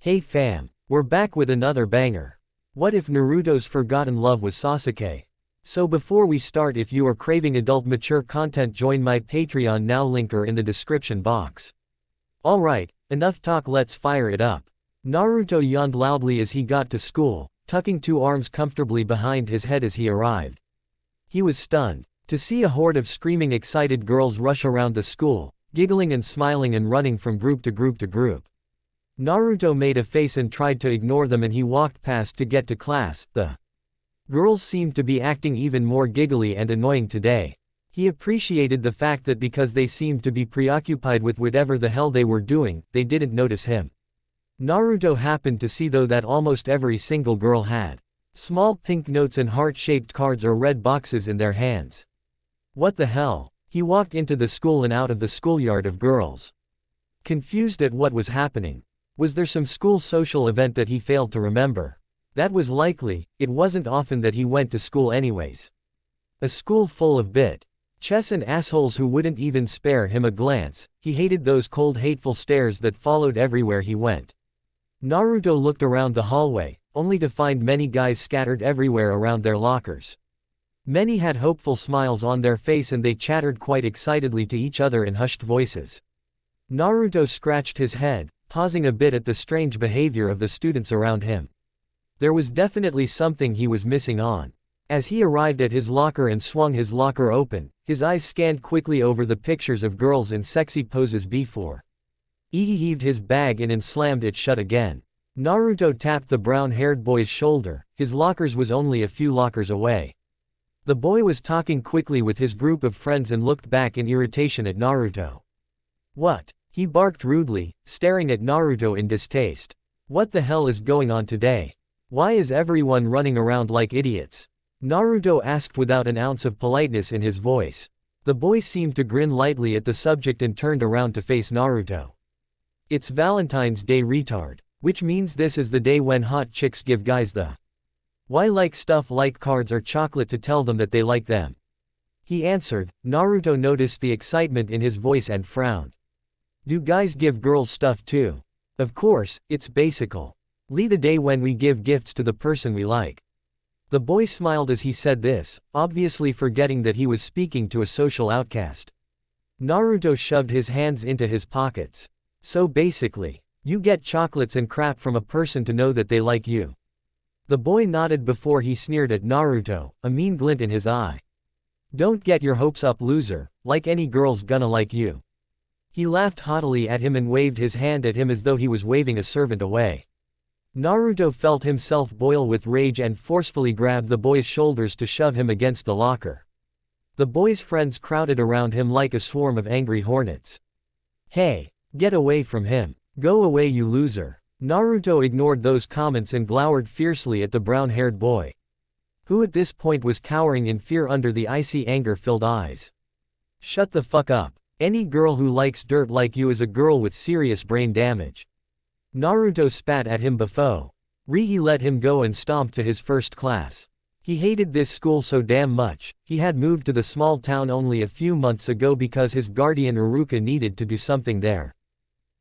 Hey fam, we're back with another banger. What if Naruto's forgotten love was Sasuke? So before we start, if you are craving adult mature content, join my Patreon now, linker in the description box. Alright, enough talk, let's fire it up. Naruto yawned loudly as he got to school, tucking two arms comfortably behind his head as he arrived. He was stunned to see a horde of screaming excited girls rush around the school, giggling and smiling and running from group to group to group. Naruto made a face and tried to ignore them, and he walked past to get to class. The girls seemed to be acting even more giggly and annoying today. He appreciated the fact that because they seemed to be preoccupied with whatever the hell they were doing, they didn't notice him. Naruto happened to see though that almost every single girl had small pink notes and heart-shaped cards or red boxes in their hands. What the hell? He walked into the school and out of the schoolyard of girls, confused at what was happening. Was there some school social event that he failed to remember? That was likely. It wasn't often that he went to school anyways. A school full of bitches and assholes who wouldn't even spare him a glance. He hated those cold, hateful stares that followed everywhere he went. Naruto looked around the hallway, only to find many guys scattered everywhere around their lockers. Many had hopeful smiles on their face and they chattered quite excitedly to each other in hushed voices. Naruto scratched his head, pausing a bit at the strange behavior of the students around him. There was definitely something he was missing on. As he arrived at his locker and swung his locker open, his eyes scanned quickly over the pictures of girls in sexy poses before. He heaved his bag in and slammed it shut again. Naruto tapped the brown-haired boy's shoulder. His lockers was only a few lockers away. The boy was talking quickly with his group of friends and looked back in irritation at Naruto. What? He barked rudely, staring at Naruto in distaste. What the hell is going on today? Why is everyone running around like idiots? Naruto asked without an ounce of politeness in his voice. The boy seemed to grin lightly at the subject and turned around to face Naruto. It's Valentine's Day, retard. Which means this is the day when hot chicks give guys the why like stuff like cards or chocolate to tell them that they like them. He answered. Naruto noticed the excitement in his voice and frowned. Do guys give girls stuff too? Of course, it's basical. The day when we give gifts to the person we like. The boy smiled as he said this, obviously forgetting that he was speaking to a social outcast. Naruto shoved his hands into his pockets. So basically, you get chocolates and crap from a person to know that they like you. The boy nodded before he sneered at Naruto, a mean glint in his eye. Don't get your hopes up, loser, like any girl's gonna like you. He laughed haughtily at him and waved his hand at him as though he was waving a servant away. Naruto felt himself boil with rage and forcefully grabbed the boy's shoulders to shove him against the locker. The boy's friends crowded around him like a swarm of angry hornets. Hey, get away from him. Go away, you loser. Naruto ignored those comments and glowered fiercely at the brown-haired boy, who at this point was cowering in fear under the icy anger-filled eyes. Shut the fuck up. Any girl who likes dirt like you is a girl with serious brain damage. Naruto spat at him before he let him go and stomped to his first class. He hated this school so damn much. He had moved to the small town only a few months ago because his guardian Iruka needed to do something there.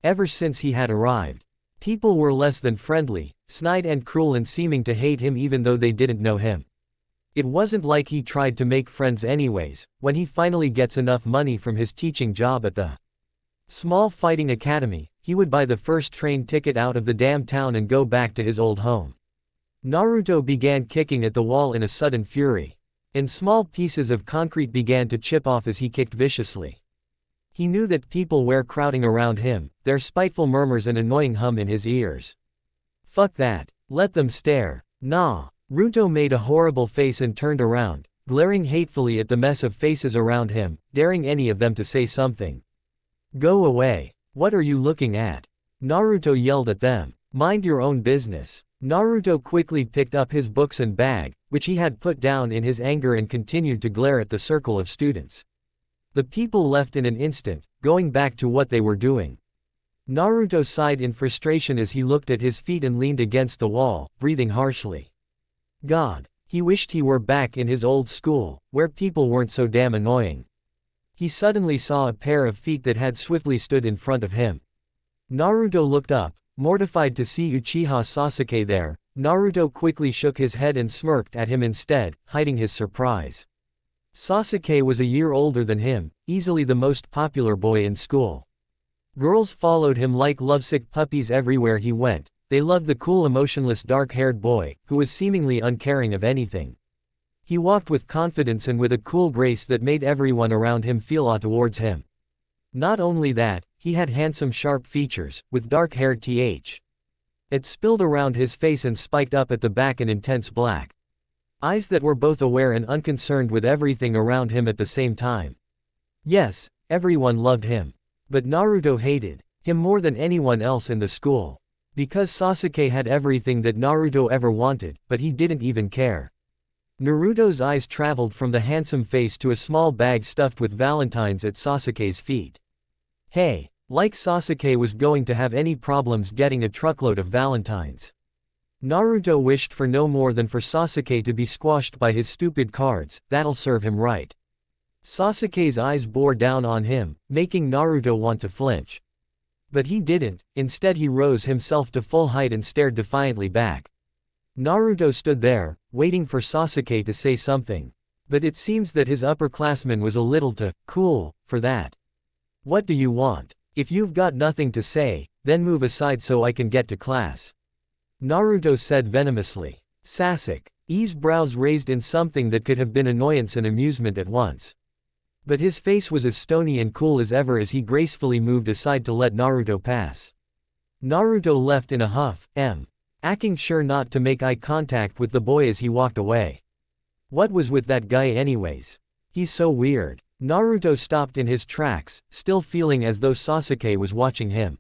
Ever since he had arrived, people were less than friendly, snide and cruel and seeming to hate him even though they didn't know him. It wasn't like he tried to make friends anyways. When he finally gets enough money from his teaching job at the small fighting academy, he would buy the first train ticket out of the damn town and go back to his old home. Naruto began kicking at the wall in a sudden fury, and small pieces of concrete began to chip off as he kicked viciously. He knew that people were crowding around him, their spiteful murmurs and annoying hum in his ears. Fuck that. Let them stare. Nah. Naruto made a horrible face and turned around, glaring hatefully at the mess of faces around him, daring any of them to say something. Go away. What are you looking at? Naruto yelled at them. Mind your own business. Naruto quickly picked up his books and bag, which he had put down in his anger, and continued to glare at the circle of students. The people left in an instant, going back to what they were doing. Naruto sighed in frustration as he looked at his feet and leaned against the wall, breathing harshly. God, he wished he were back in his old school, where people weren't so damn annoying. He suddenly saw a pair of feet that had swiftly stood in front of him. Naruto looked up, Mortified to see Uchiha Sasuke there, Naruto quickly shook his head and smirked at him instead, hiding his surprise. Sasuke was a year older than him, easily the most popular boy in school. Girls followed him like lovesick puppies everywhere he went. They loved the cool emotionless dark-haired boy, who was seemingly uncaring of anything. He walked with confidence and with a cool grace that made everyone around him feel awe towards him. Not only that, he had handsome sharp features, with dark hair it spilled around his face and spiked up at the back in intense black eyes that were both aware and unconcerned with everything around him at the same time. Yes, everyone loved him. But Naruto hated him more than anyone else in the school. Because Sasuke had everything that Naruto ever wanted, but he didn't even care. Naruto's eyes traveled from the handsome face to a small bag stuffed with valentines at Sasuke's feet. Hey, like Sasuke was going to have any problems getting a truckload of valentines. Naruto wished for no more than for Sasuke to be squashed by his stupid cards. That'll serve him right. Sasuke's eyes bore down on him, making Naruto want to flinch. But he didn't. Instead he rose himself to full height and stared defiantly back. Naruto stood there, waiting for Sasuke to say something. But it seems that his upperclassman was a little too cool for that. What do you want? If you've got nothing to say, then move aside so I can get to class. Naruto said venomously. Sasuke's brows raised in something that could have been annoyance and amusement at once. But his face was as stony and cool as ever as he gracefully moved aside to let Naruto pass. Naruto left in a huff, acting sure not to make eye contact with the boy as he walked away. What was with that guy anyways? He's so weird. Naruto stopped in his tracks, still feeling as though Sasuke was watching him.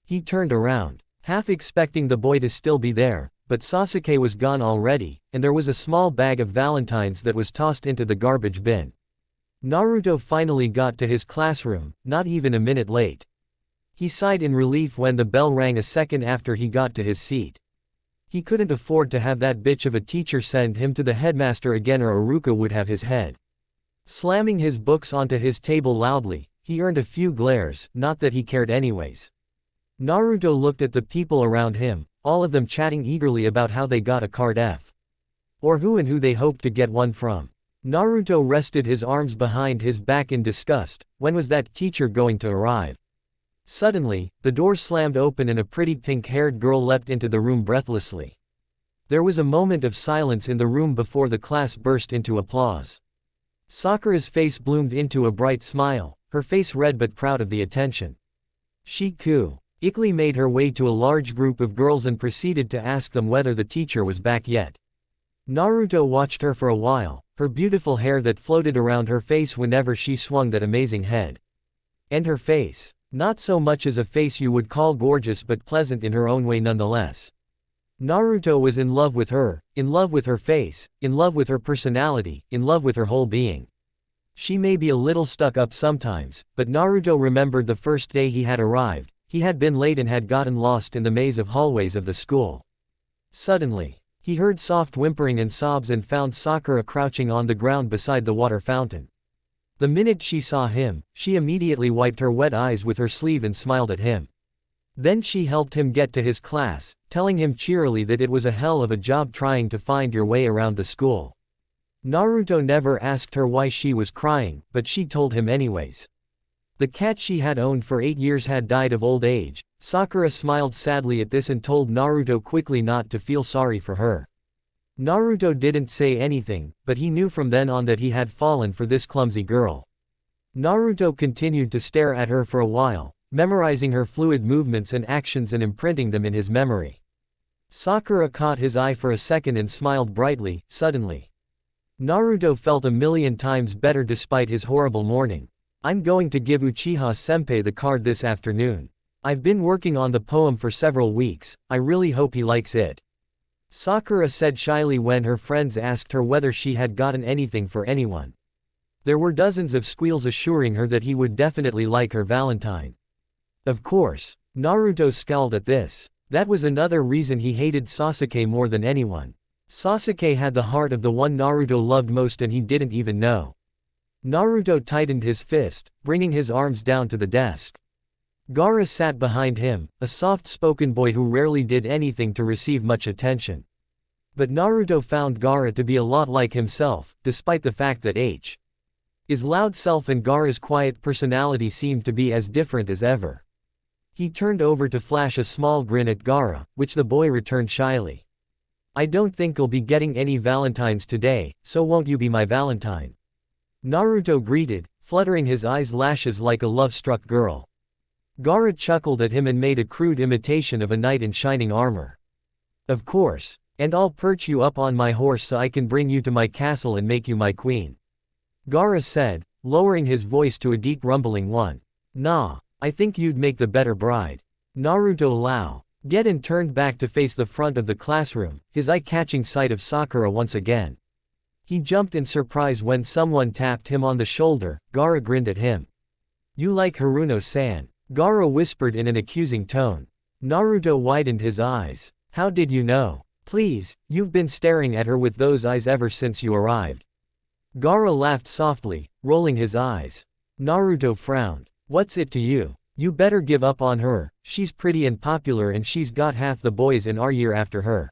He turned around, half expecting the boy to still be there, but Sasuke was gone already, and there was a small bag of valentines that was tossed into the garbage bin. Naruto finally got to his classroom, not even a minute late. He sighed in relief when the bell rang a second after he got to his seat. He couldn't afford to have that bitch of a teacher send him to the headmaster again, or Iruka would have his head. Slamming his books onto his table loudly, he earned a few glares, not that he cared anyways. Naruto looked at the people around him, all of them chatting eagerly about how they got a card F. Or who and who they hoped to get one from. Naruto rested his arms behind his back in disgust. When was that teacher going to arrive? Suddenly, the door slammed open and a pretty pink-haired girl leapt into the room breathlessly. There was a moment of silence in the room before the class burst into applause. Sakura's face bloomed into a bright smile, her face red but proud of the attention. Shiku Ikki made her way to a large group of girls and proceeded to ask them whether the teacher was back yet. Naruto watched her for a while, her beautiful hair that floated around her face whenever she swung that amazing head. And her face. Not so much as a face you would call gorgeous but pleasant in her own way nonetheless. Naruto was in love with her face, in love with her personality, in love with her whole being. She may be a little stuck up sometimes, but Naruto remembered the first day he had arrived. He had been late and had gotten lost in the maze of hallways of the school. Suddenly, he heard soft whimpering and sobs and found Sakura crouching on the ground beside the water fountain. The minute she saw him, she immediately wiped her wet eyes with her sleeve and smiled at him. Then she helped him get to his class, telling him cheerily that it was a hell of a job trying to find your way around the school. Naruto never asked her why she was crying, but she told him anyways. The cat she had owned for 8 years had died of old age. Sakura smiled sadly at this and told Naruto quickly not to feel sorry for her. Naruto didn't say anything, but he knew from then on that he had fallen for this clumsy girl. Naruto continued to stare at her for a while, memorizing her fluid movements and actions and imprinting them in his memory. Sakura caught his eye for a second and smiled brightly. Suddenly, Naruto felt a million times better despite his horrible morning. I'm going to give Uchiha-senpai the card this afternoon. I've been working on the poem for several weeks. I really hope he likes it. Sakura said shyly when her friends asked her whether she had gotten anything for anyone. There were dozens of squeals assuring her that he would definitely like her Valentine. Of course, Naruto scowled at this. That was another reason he hated Sasuke more than anyone. Sasuke had the heart of the one Naruto loved most and he didn't even know. Naruto tightened his fist, bringing his arms down to the desk. Gaara sat behind him, a soft-spoken boy who rarely did anything to receive much attention. But Naruto found Gaara to be a lot like himself, despite the fact that his loud self and Gaara's quiet personality seemed to be as different as ever. He turned over to flash a small grin at Gaara, which the boy returned shyly. "I don't think I'll be getting any valentines today, so won't you be my valentine?" Naruto greeted, fluttering his eyes lashes like a love-struck girl. Gaara chuckled at him and made a crude imitation of a knight in shining armor. "Of course. And I'll perch you up on my horse so I can bring you to my castle and make you my queen," Gaara said, lowering his voice to a deep rumbling one. "Nah, I think you'd make the better bride." Naruto Geddon turned back to face the front of the classroom, his eye catching sight of Sakura once again. He jumped in surprise when someone tapped him on the shoulder. Gaara grinned at him. "You like Haruno-san?" Gaara whispered in an accusing tone. Naruto widened his eyes. "How did you know?" "Please, you've been staring at her with those eyes ever since you arrived." Gaara laughed softly, rolling his eyes. Naruto frowned. "What's it to you? You better give up on her, she's pretty and popular and she's got half the boys in our year after her.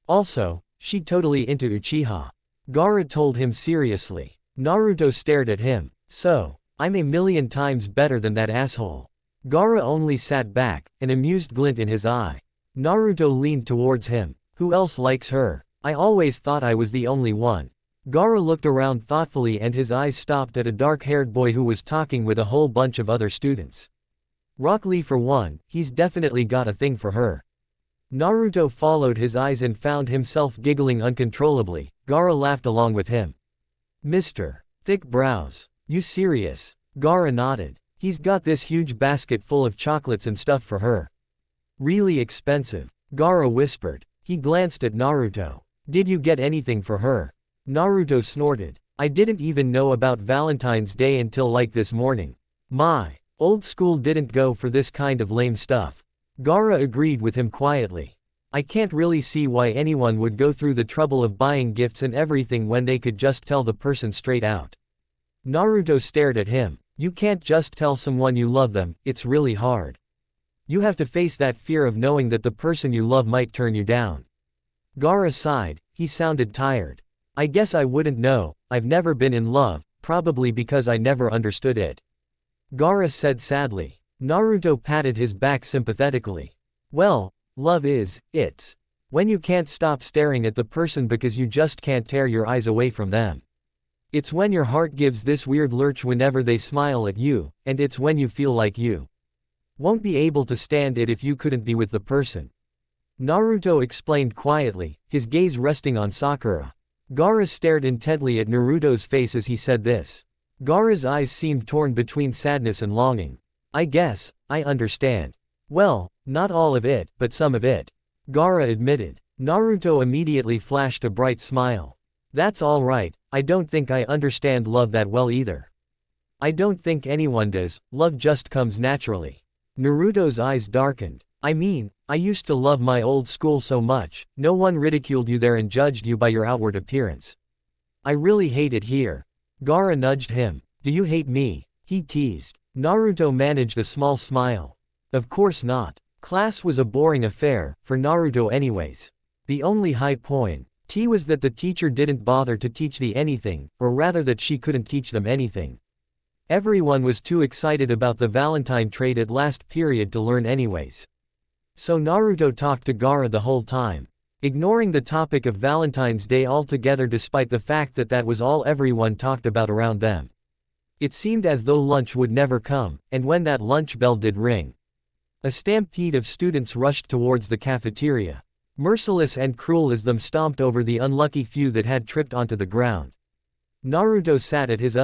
Also, she totally into Uchiha." Gaara told him seriously. Naruto stared at him. "So, I'm a million times better than that asshole." Gaara only sat back, an amused glint in his eye. Naruto leaned towards him. "Who else likes her? I always thought I was the only one." Gaara looked around thoughtfully and his eyes stopped at a dark-haired boy who was talking with a whole bunch of other students. "Rock Lee for one, he's definitely got a thing for her." Naruto followed his eyes and found himself giggling uncontrollably. Gaara laughed along with him. "Mr. Thick Brows, you serious?" Gaara nodded. "He's got this huge basket full of chocolates and stuff for her." "Really expensive," Gaara whispered. He glanced at Naruto. "Did you get anything for her?" Naruto snorted. "I didn't even know about Valentine's Day until like this morning. My old school didn't go for this kind of lame stuff." Gaara agreed with him quietly. "I can't really see why anyone would go through the trouble of buying gifts and everything when they could just tell the person straight out." Naruto stared at him. "You can't just tell someone you love them, it's really hard. You have to face that fear of knowing that the person you love might turn you down." Gaara sighed, he sounded tired. "I guess I wouldn't know, I've never been in love, probably because I never understood it," Gaara said sadly. Naruto patted his back sympathetically. "Well, love it's when you can't stop staring at the person because you just can't tear your eyes away from them. It's when your heart gives this weird lurch whenever they smile at you, and it's when you feel like you won't be able to stand it if you couldn't be with the person." Naruto explained quietly, his gaze resting on Sakura. Gaara stared intently at Naruto's face as he said this. Gaara's eyes seemed torn between sadness and longing. "I guess, I understand. Well, not all of it, but some of it," Gaara admitted. Naruto immediately flashed a bright smile. "That's all right, I don't think I understand love that well either." "I don't think anyone does, love just comes naturally." Naruto's eyes darkened. "I mean, I used to love my old school so much, no one ridiculed you there and judged you by your outward appearance. I really hate it here." Gaara nudged him. "Do you hate me?" he teased. Naruto managed a small smile. Of course not. Class was a boring affair, for Naruto anyways. The only high point was that the teacher didn't bother to teach the anything, or rather that she couldn't teach them anything. Everyone was too excited about the Valentine trade at last period to learn anyways. So Naruto talked to Gaara the whole time, ignoring the topic of Valentine's Day altogether despite the fact that that was all everyone talked about around them. It seemed as though lunch would never come, and when that lunch bell did ring, a stampede of students rushed towards the cafeteria. Merciless and cruel as them stomped over the unlucky few that had tripped onto the ground. Naruto sat at his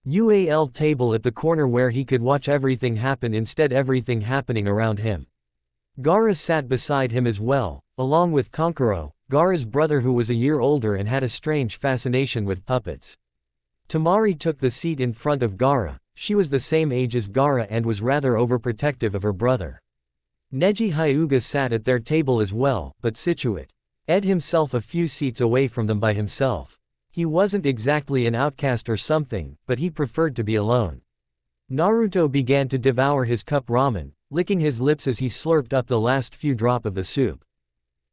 UAL table at the corner where he could watch everything happen instead everything happening around him. Gaara sat beside him as well, along with Kankuro, Gaara's brother who was a year older and had a strange fascination with puppets. Tamari took the seat in front of Gaara. She was the same age as Gaara and was rather overprotective of her brother. Neji Hyuga sat at their table as well, but situate. Ed himself a few seats away from them by himself. He wasn't exactly an outcast or something, but he preferred to be alone. Naruto began to devour his cup ramen, licking his lips as he slurped up the last few drops of the soup.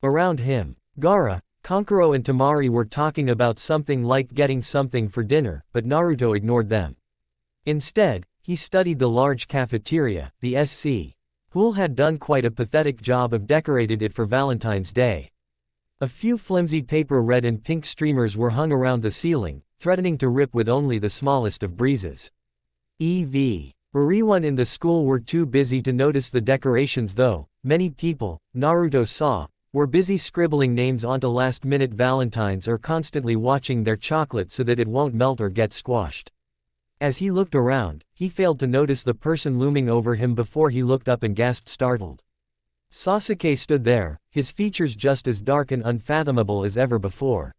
Around him, Gaara, Kankuro and Temari were talking about something like getting something for dinner, but Naruto ignored them. Instead, he studied the large cafeteria. The SC Pool had done quite a pathetic job of decorated it for Valentine's Day. A few flimsy paper red and pink streamers were hung around the ceiling, threatening to rip with only the smallest of breezes. Everyone in the school were too busy to notice the decorations though. Many people, Naruto saw, were busy scribbling names onto last-minute valentines or constantly watching their chocolate so that it won't melt or get squashed. As he looked around, he failed to notice the person looming over him before he looked up and gasped startled. Sasuke stood there, his features just as dark and unfathomable as ever before.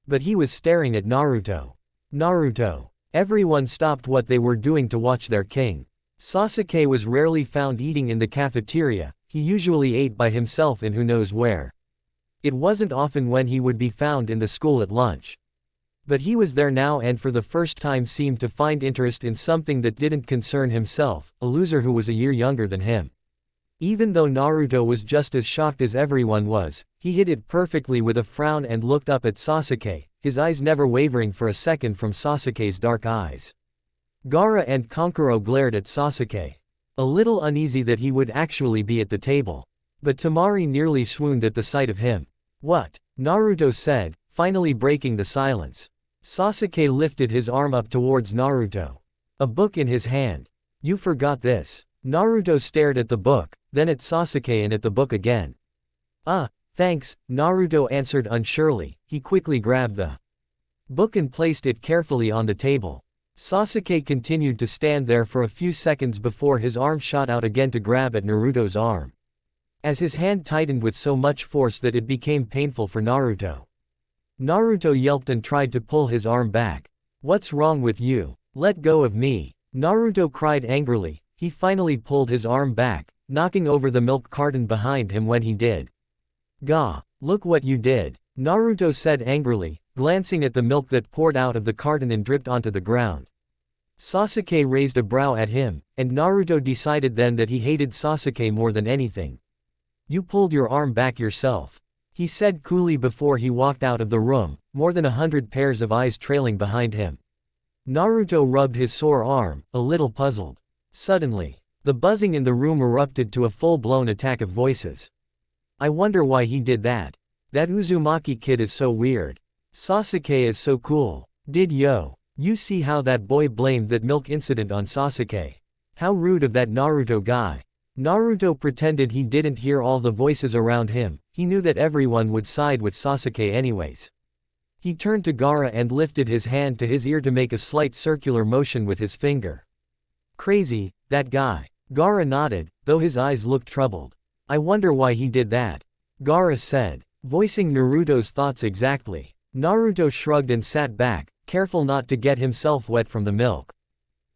But he was staring at Naruto. Naruto. Everyone stopped what they were doing to watch their king. Sasuke was rarely found eating in the cafeteria, he usually ate by himself in who knows where. It wasn't often when he would be found in the school at lunch. But he was there now and for the first time seemed to find interest in something that didn't concern himself, a loser who was a year younger than him. Even though Naruto was just as shocked as everyone was, he hid it perfectly with a frown and looked up at Sasuke, his eyes never wavering for a second from Sasuke's dark eyes. Gaara and Kankuro glared at Sasuke, a little uneasy that he would actually be at the table. But Temari nearly swooned at the sight of him. "What?" Naruto said, finally breaking the silence. Sasuke lifted his arm up towards Naruto. A book in his hand. "You forgot this." Naruto stared at the book, then at Sasuke and at the book again. Thanks," Naruto answered unsurely. He quickly grabbed the book and placed it carefully on the table. Sasuke continued to stand there for a few seconds before his arm shot out again to grab at Naruto's arm. As his hand tightened with so much force that it became painful for Naruto. Naruto yelped and tried to pull his arm back. "What's wrong with you? Let go of me!" Naruto cried angrily. He finally pulled his arm back, knocking over the milk carton behind him when he did. "Gah! Look what you did!" Naruto said angrily, glancing at the milk that poured out of the carton and dripped onto the ground. Sasuke raised a brow at him, and Naruto decided then that he hated Sasuke more than anything. "You pulled your arm back yourself," he said coolly before he walked out of the room, more than 100 pairs of eyes trailing behind him. Naruto rubbed his sore arm, a little puzzled. Suddenly, the buzzing in the room erupted to a full-blown attack of voices. "I wonder why he did that. That Uzumaki kid is so weird. Sasuke is so cool. Did you see how that boy blamed that milk incident on Sasuke? How rude of that Naruto guy." Naruto pretended he didn't hear all the voices around him. He knew that everyone would side with Sasuke anyways. He turned to Gaara and lifted his hand to his ear to make a slight circular motion with his finger. "Crazy, that guy." Gaara nodded, though his eyes looked troubled. "I wonder why he did that," Gaara said, voicing Naruto's thoughts exactly. Naruto shrugged and sat back, careful not to get himself wet from the milk.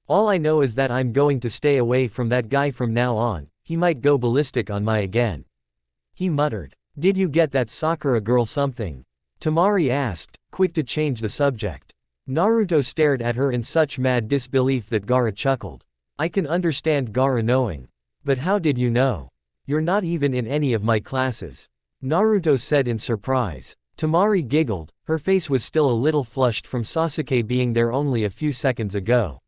"All I know is that I'm going to stay away from that guy from now on. He might go ballistic on me again," he muttered. "Did you get that Sakura girl something?" Temari asked, quick to change the subject. Naruto stared at her in such mad disbelief that Gaara chuckled. "I can understand Gaara knowing. But how did you know? You're not even in any of my classes," Naruto said in surprise. Temari giggled, her face was still a little flushed from Sasuke being there only a few seconds ago.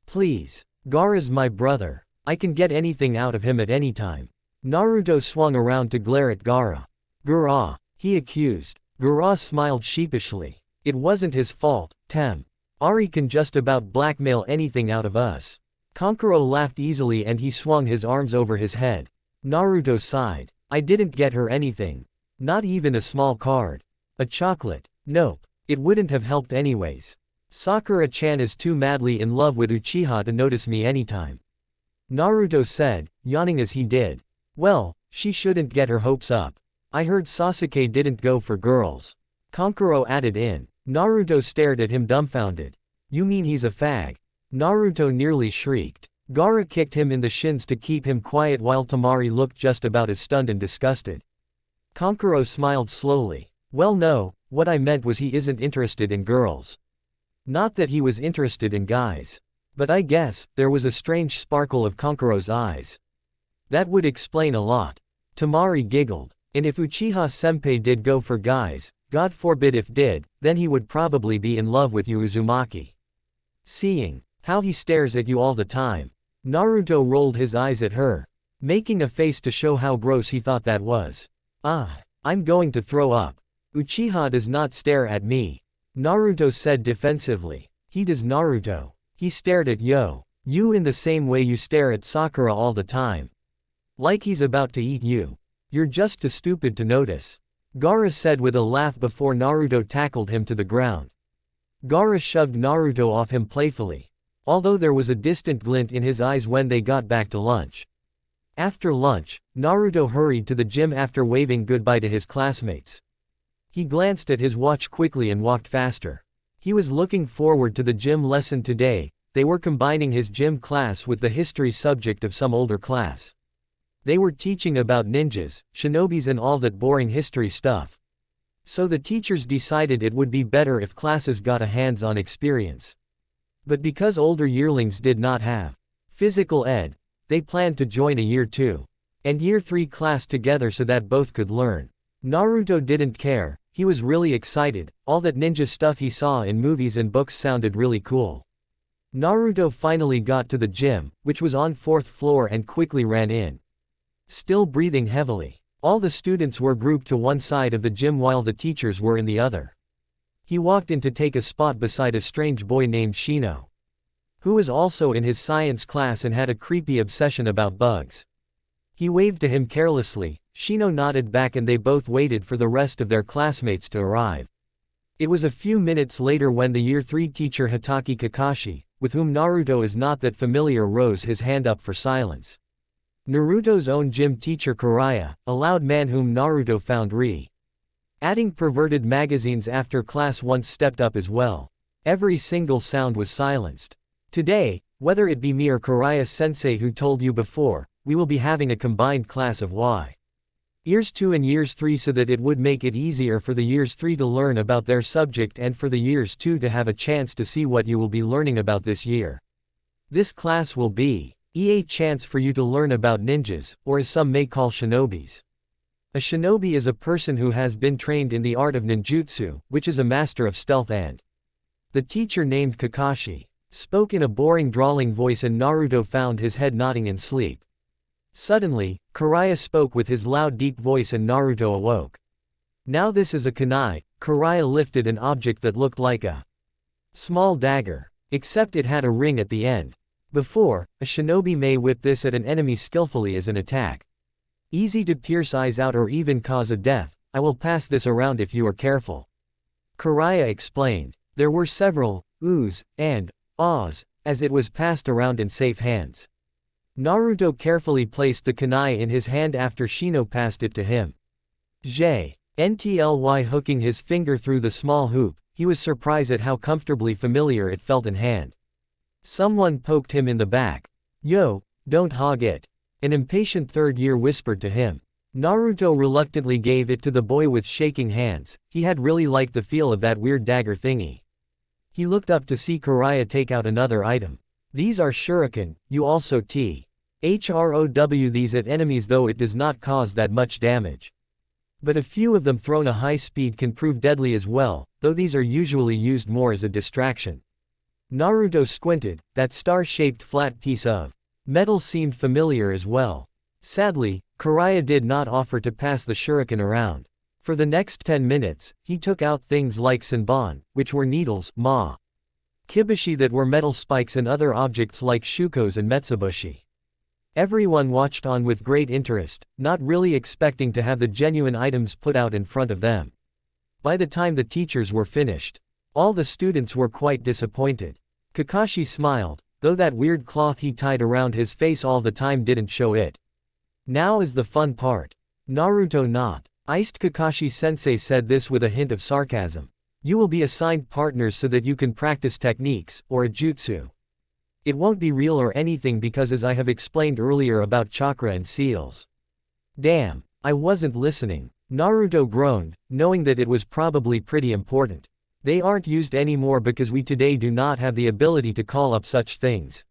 "Please. Gaara's my brother. I can get anything out of him at any time." Naruto swung around to glare at Gaara. "Gaara," he accused. Gaara smiled sheepishly. "It wasn't his fault, Ari can just about blackmail anything out of us." Kankuro laughed easily and he swung his arms over his head. Naruto sighed. "I didn't get her anything. Not even a small card. A chocolate. Nope. It wouldn't have helped anyways. Sakura-chan is too madly in love with Uchiha to notice me anytime," Naruto said, yawning as he did. "Well, she shouldn't get her hopes up. I heard Sasuke didn't go for girls," Kankuro added in. Naruto stared at him dumbfounded. "You mean he's a fag?" Naruto nearly shrieked. Gaara kicked him in the shins to keep him quiet while Temari looked just about as stunned and disgusted. Kankuro smiled slowly. "Well no, what I meant was he isn't interested in girls. Not that he was interested in guys. But I guess, there was a strange sparkle of Kankuro's eyes. That would explain a lot. Temari giggled. And if Uchiha-senpai did go for guys, God forbid if did, then he would probably be in love with you Uzumaki. Seeing how he stares at you all the time. Naruto rolled his eyes at her, making a face to show how gross he thought that was. Ah, I'm going to throw up. Uchiha does not stare at me. Naruto said defensively. He does Naruto. He stared at you in the same way you stare at Sakura all the time. Like he's about to eat you. You're just too stupid to notice. Gaara said with a laugh before Naruto tackled him to the ground. Gaara shoved Naruto off him playfully, although there was a distant glint in his eyes when they got back to lunch. After lunch, Naruto hurried to the gym after waving goodbye to his classmates. He glanced at his watch quickly and walked faster. He was looking forward to the gym lesson today. They were combining his gym class with the history subject of some older class. They were teaching about ninjas, shinobis and all that boring history stuff. So the teachers decided it would be better if classes got a hands-on experience. But because older yearlings did not have physical ed, they planned to join a year 2 and year 3 class together so that both could learn. Naruto didn't care, he was really excited, all that ninja stuff he saw in movies and books sounded really cool. Naruto finally got to the gym, which was on 4th floor and quickly ran in. Still breathing heavily. All the students were grouped to one side of the gym while the teachers were in the other. He walked in to take a spot beside a strange boy named Shino, who was also in his science class and had a creepy obsession about bugs. He waved to him carelessly, Shino nodded back and they both waited for the rest of their classmates to arrive. It was a few minutes later when the year 3 teacher Hatake Kakashi, with whom Naruto is not that familiar, rose his hand up for silence. Naruto's own gym teacher Jiraiya, a loud man whom Naruto found adding perverted magazines after class, once stepped up as well. Every single sound was silenced. Today, whether it be me or Jiraiya-sensei who told you before, we will be having a combined class of years 2 and years 3 so that it would make it easier for the years 3 to learn about their subject and for the years 2 to have a chance to see what you will be learning about this year. This class will be a chance for you to learn about ninjas, or as some may call shinobis. A shinobi is a person who has been trained in the art of ninjutsu, which is a master of stealth, and the teacher named Kakashi spoke in a boring drawling voice and Naruto found his head nodding in sleep. Suddenly, Jiraiya spoke with his loud deep voice and Naruto awoke. Now this is a kunai. Jiraiya lifted an object that looked like a small dagger, except it had a ring at the end. Before, a shinobi may whip this at an enemy skillfully as an attack. Easy to pierce eyes out or even cause a death. I will pass this around if you are careful. Jiraiya explained. There were several oohs and ahs as it was passed around in safe hands. Naruto carefully placed the kunai in his hand after Shino passed it to him. Ntly hooking his finger through the small hoop, he was surprised at how comfortably familiar it felt in hand. Someone poked him in the back. Yo, don't hog it. An impatient third year whispered to him. Naruto reluctantly gave it to the boy with shaking hands. He had really liked the feel of that weird dagger thingy. He looked up to see Jiraiya take out another item. These are shuriken, you also throw these at enemies, though it does not cause that much damage. But a few of them thrown at high speed can prove deadly as well, though these are usually used more as a distraction. Naruto squinted. That star-shaped flat piece of metal seemed familiar as well. Sadly, Jiraiya did not offer to pass the shuriken around. For the next 10 minutes, he took out things like senbon, which were needles, kibushi that were metal spikes, and other objects like shukos and metsubushi. Everyone watched on with great interest, not really expecting to have the genuine items put out in front of them. By the time the teachers were finished, all the students were quite disappointed. Kakashi smiled, though that weird cloth he tied around his face all the time didn't show it. Now is the fun part. Naruto not. Iced Kakashi-sensei said this with a hint of sarcasm. You will be assigned partners so that you can practice techniques, or a jutsu. It won't be real or anything because, as I have explained earlier about chakra and seals. Damn, I wasn't listening. Naruto groaned, knowing that it was probably pretty important. They aren't used anymore because we today do not have the ability to call up such things.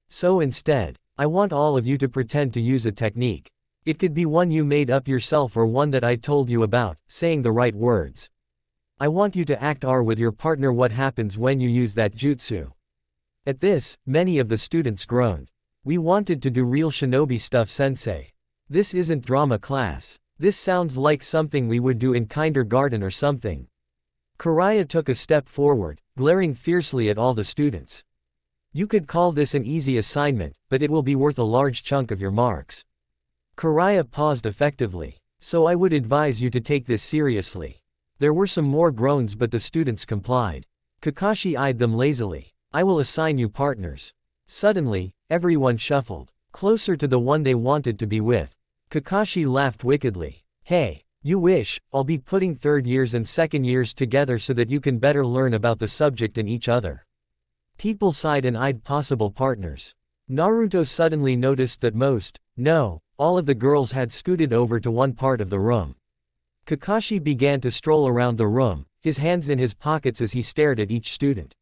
So instead, I want all of you to pretend to use a technique. It could be one you made up yourself or one that I told you about, saying the right words. I want you to act with your partner what happens when you use that jutsu. At this, many of the students groaned. We wanted to do real shinobi stuff, sensei. This isn't drama class. This sounds like something we would do in kindergarten or something. Karaya took a step forward, glaring fiercely at all the students. You could call this an easy assignment, but it will be worth a large chunk of your marks. Karaya paused effectively. So I would advise you to take this seriously. There were some more groans, but the students complied. Kakashi eyed them lazily. I will assign you partners. Suddenly, everyone shuffled closer to the one they wanted to be with. Kakashi laughed wickedly. Hey, you wish. I'll be putting third years and second years together so that you can better learn about the subject and each other. People sighed and eyed possible partners. Naruto suddenly noticed that all of the girls had scooted over to one part of the room. Kakashi began to stroll around the room, his hands in his pockets as he stared at each student.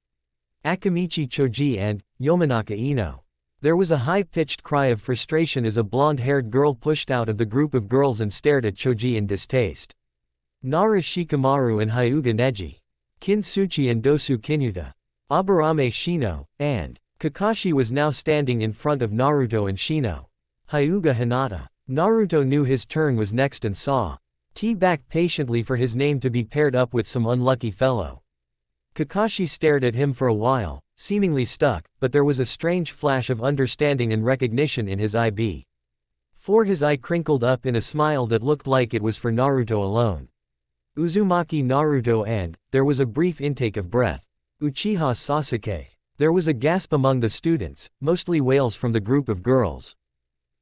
Akamichi Choji and Yamanaka Ino. There was a high-pitched cry of frustration as a blonde-haired girl pushed out of the group of girls and stared at Choji in distaste. Nara Shikamaru and Hyuga Neji. Kintsuchi and Dosu Kinuta. Aburame Shino, and Kakashi was now standing in front of Naruto and Shino. Hyuga Hinata. Naruto knew his turn was next and saw T back patiently for his name to be paired up with some unlucky fellow. Kakashi stared at him for a while, seemingly stuck, but there was a strange flash of understanding and recognition in his eye. For his eye crinkled up in a smile that looked like it was for Naruto alone. Uzumaki Naruto, and there was a brief intake of breath. Uchiha Sasuke. There was a gasp among the students, mostly wails from the group of girls.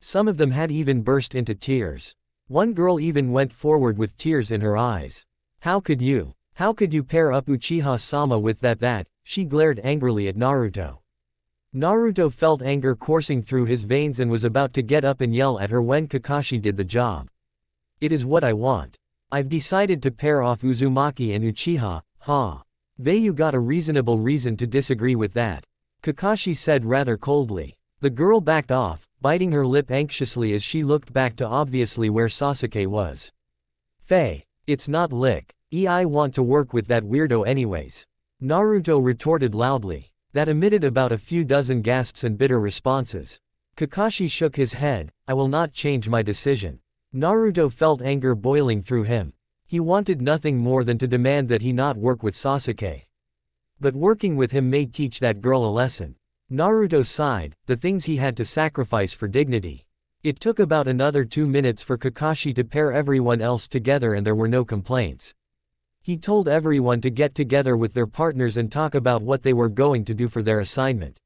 Some of them had even burst into tears. One girl even went forward with tears in her eyes. How could you pair up Uchiha-sama with that? She glared angrily at Naruto. Naruto felt anger coursing through his veins and was about to get up and yell at her when Kakashi did the job. It is what I want. I've decided to pair off Uzumaki and Uchiha, You got a reasonable reason to disagree with that? Kakashi said rather coldly. The girl backed off, biting her lip anxiously as she looked back to obviously where Sasuke was. Faye, it's not lick. I want to work with that weirdo anyways. Naruto retorted loudly. That emitted about a few dozen gasps and bitter responses. Kakashi shook his head. I will not change my decision. Naruto felt anger boiling through him. He wanted nothing more than to demand that he not work with Sasuke. But working with him may teach that girl a lesson. Naruto sighed, the things he had to sacrifice for dignity. It took about another 2 minutes for Kakashi to pair everyone else together and there were no complaints. He told everyone to get together with their partners and talk about what they were going to do for their assignment.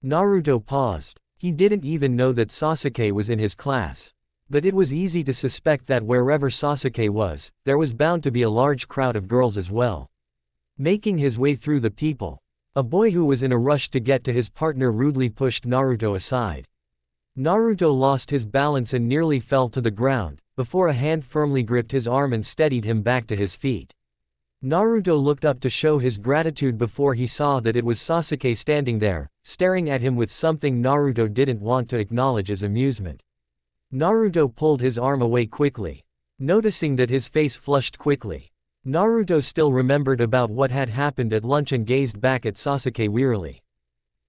Naruto paused. He didn't even know that Sasuke was in his class. But it was easy to suspect that wherever Sasuke was, there was bound to be a large crowd of girls as well. Making his way through the people, a boy who was in a rush to get to his partner rudely pushed Naruto aside. Naruto lost his balance and nearly fell to the ground, before a hand firmly gripped his arm and steadied him back to his feet. Naruto looked up to show his gratitude before he saw that it was Sasuke standing there, staring at him with something Naruto didn't want to acknowledge as amusement. Naruto pulled his arm away quickly. Noticing that his face flushed quickly, Naruto still remembered about what had happened at lunch and gazed back at Sasuke wearily.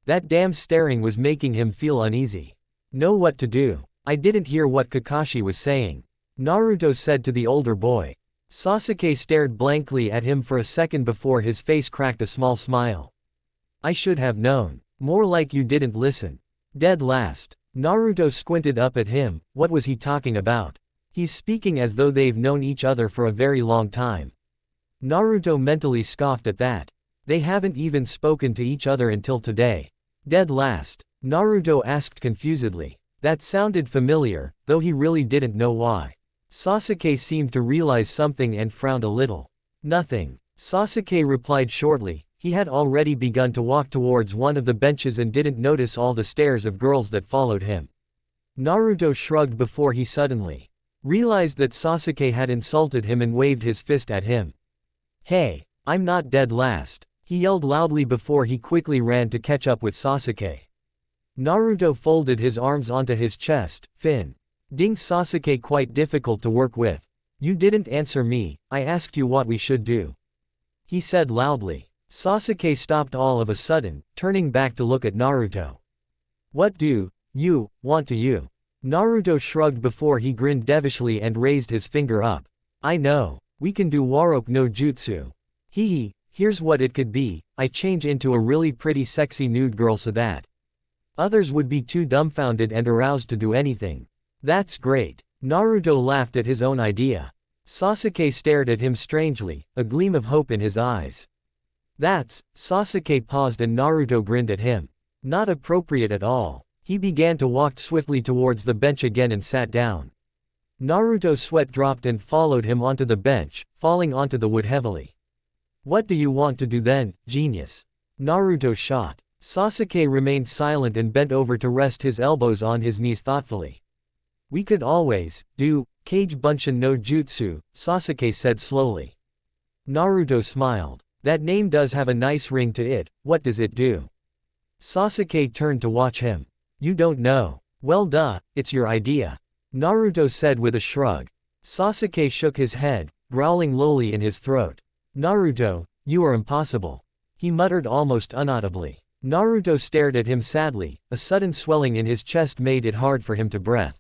That damn staring was making him feel uneasy. Know what to do. I didn't hear what Kakashi was saying, Naruto said to the older boy. Sasuke stared blankly at him for a second before his face cracked a small smile. I should have known. More like you didn't listen. Dead last. Naruto squinted up at him. What was he talking about? He's speaking as though they've known each other for a very long time. Naruto mentally scoffed at that. They haven't even spoken to each other until today. Dead last? Naruto asked confusedly. That sounded familiar, though he really didn't know why. Sasuke seemed to realize something and frowned a little. Nothing. Sasuke replied shortly. He had already begun to walk towards one of the benches and didn't notice all the stares of girls that followed him. Naruto shrugged before he suddenly realized that Sasuke had insulted him and waved his fist at him. Hey, I'm not dead last, he yelled loudly before he quickly ran to catch up with Sasuke. Naruto folded his arms onto his chest. Ding Sasuke quite difficult to work with. You didn't answer me, I asked you what we should do. He said loudly. Sasuke stopped all of a sudden, turning back to look at Naruto. What do you want to you? Naruto shrugged before he grinned devishly and raised his finger up. I know. We can do Waroke no Jutsu. Hehe, here's what it could be, I change into a really pretty sexy nude girl so that others would be too dumbfounded and aroused to do anything. That's great. Naruto laughed at his own idea. Sasuke stared at him strangely, a gleam of hope in his eyes. Sasuke paused and Naruto grinned at him. Not appropriate at all. He began to walk swiftly towards the bench again and sat down. Naruto's sweat dropped and followed him onto the bench, falling onto the wood heavily. What do you want to do then, genius? Naruto shot. Sasuke remained silent and bent over to rest his elbows on his knees thoughtfully. We could always do Kage Bunshin no Jutsu, Sasuke said slowly. Naruto smiled. That name does have a nice ring to it, what does it do? Sasuke turned to watch him. You don't know. Well duh, it's your idea. Naruto said with a shrug. Sasuke shook his head, growling lowly in his throat. Naruto, you are impossible. He muttered almost unaudibly. Naruto stared at him sadly, a sudden swelling in his chest made it hard for him to breathe.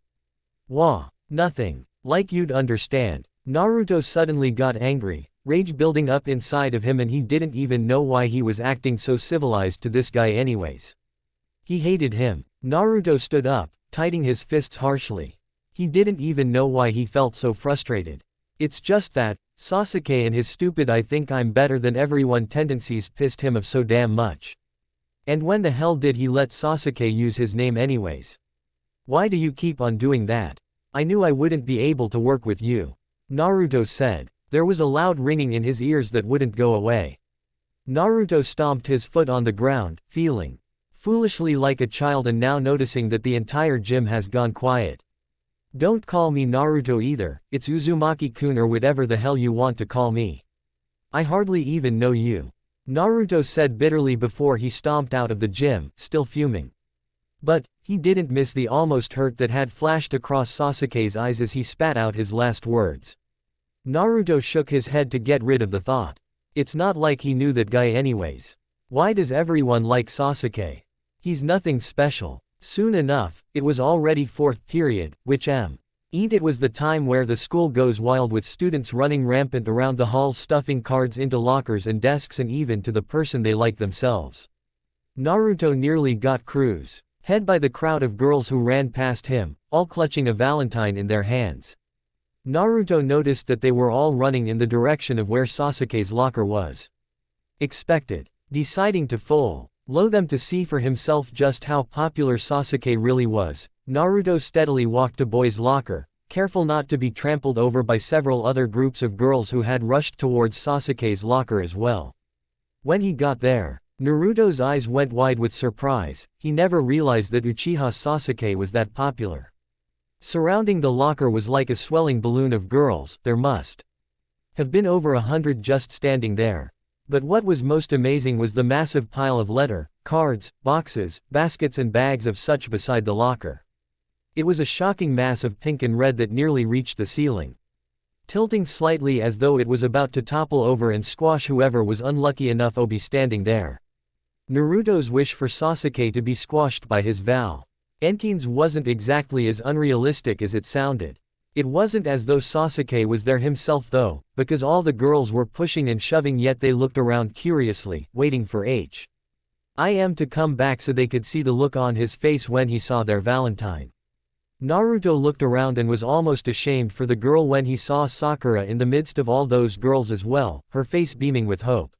Wah. Nothing. Like you'd understand. Naruto suddenly got angry, rage building up inside of him and he didn't even know why he was acting so civilized to this guy anyways. He hated him. Naruto stood up, tightening his fists harshly. He didn't even know why he felt so frustrated. It's just that, Sasuke and his stupid I think I'm better than everyone tendencies pissed him off so damn much. And when the hell did he let Sasuke use his name anyways? Why do you keep on doing that? I knew I wouldn't be able to work with you. Naruto said. There was a loud ringing in his ears that wouldn't go away. Naruto stomped his foot on the ground, feeling foolishly like a child and now noticing that the entire gym has gone quiet. Don't call me Naruto either, it's Uzumaki-kun or whatever the hell you want to call me. I hardly even know you. Naruto said bitterly before he stomped out of the gym, still fuming. But he didn't miss the almost hurt that had flashed across Sasuke's eyes as he spat out his last words. Naruto shook his head to get rid of the thought. It's not like he knew that guy anyways. Why does everyone like Sasuke? He's nothing special. Soon enough, it was already fourth period, it was the time where the school goes wild with students running rampant around the halls stuffing cards into lockers and desks and even to the person they like themselves. Naruto nearly got cruise head by the crowd of girls who ran past him, all clutching a valentine in their hands. Naruto noticed that they were all running in the direction of where Sasuke's locker was. Deciding to follow them to see for himself just how popular Sasuke really was, Naruto steadily walked to boys' locker, careful not to be trampled over by several other groups of girls who had rushed towards Sasuke's locker as well. When he got there, Naruto's eyes went wide with surprise. He never realized that Uchiha Sasuke was that popular. Surrounding the locker was like a swelling balloon of girls. There must have been over 100 just standing there. But what was most amazing was the massive pile of cards, boxes, baskets and bags of such beside the locker. It was a shocking mass of pink and red that nearly reached the ceiling, tilting slightly as though it was about to topple over and squash whoever was unlucky enough to be standing there. Naruto's wish for Sasuke to be squashed by his Valentines wasn't exactly as unrealistic as it sounded. It wasn't as though Sasuke was there himself though, because all the girls were pushing and shoving yet they looked around curiously, waiting for him to come back so they could see the look on his face when he saw their Valentine. Naruto looked around and was almost ashamed for the girl when he saw Sakura in the midst of all those girls as well, her face beaming with hope.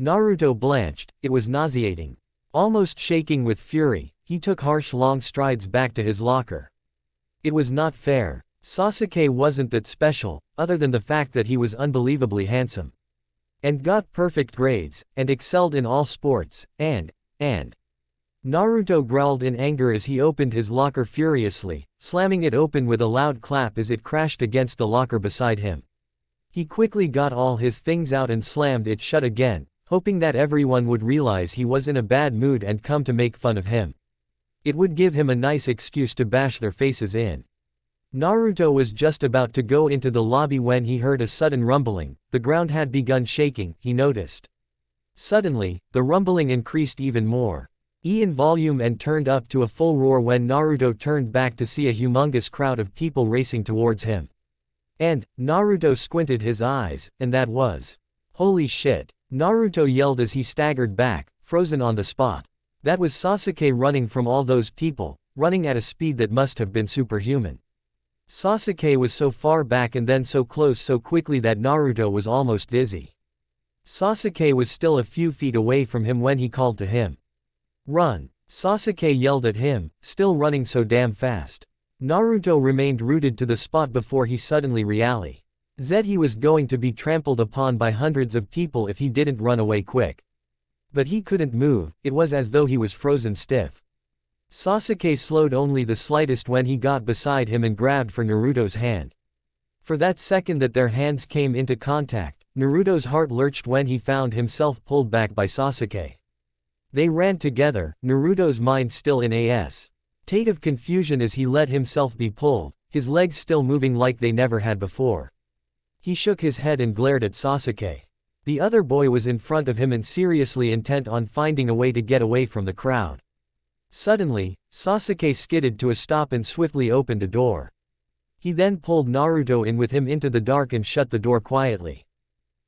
Naruto blanched, it was nauseating. Almost shaking with fury, he took harsh long strides back to his locker. It was not fair. Sasuke wasn't that special, other than the fact that he was unbelievably handsome. And got perfect grades, and excelled in all sports, and. Naruto growled in anger as he opened his locker furiously, slamming it open with a loud clap as it crashed against the locker beside him. He quickly got all his things out and slammed it shut again, hoping that everyone would realize he was in a bad mood and come to make fun of him. It would give him a nice excuse to bash their faces in. Naruto was just about to go into the lobby when he heard a sudden rumbling. The ground had begun shaking, he noticed. Suddenly, the rumbling increased even more in volume and turned up to a full roar when Naruto turned back to see a humongous crowd of people racing towards him. And Naruto squinted his eyes, and that was... Holy shit! Naruto yelled as he staggered back, frozen on the spot. That was Sasuke running from all those people, running at a speed that must have been superhuman. Sasuke was so far back and then so close so quickly that Naruto was almost dizzy. Sasuke was still a few feet away from him when he called to him. Run! Sasuke yelled at him, still running so damn fast. Naruto remained rooted to the spot before he suddenly realized he was going to be trampled upon by hundreds of people if he didn't run away quick. But he couldn't move, it was as though he was frozen stiff. Sasuke slowed only the slightest when he got beside him and grabbed for Naruto's hand. For that second that their hands came into contact, Naruto's heart lurched when he found himself pulled back by Sasuke. They ran together, Naruto's mind still in a state of confusion as he let himself be pulled, his legs still moving like they never had before. He shook his head and glared at Sasuke. The other boy was in front of him and seriously intent on finding a way to get away from the crowd. Suddenly, Sasuke skidded to a stop and swiftly opened a door. He then pulled Naruto in with him into the dark and shut the door quietly.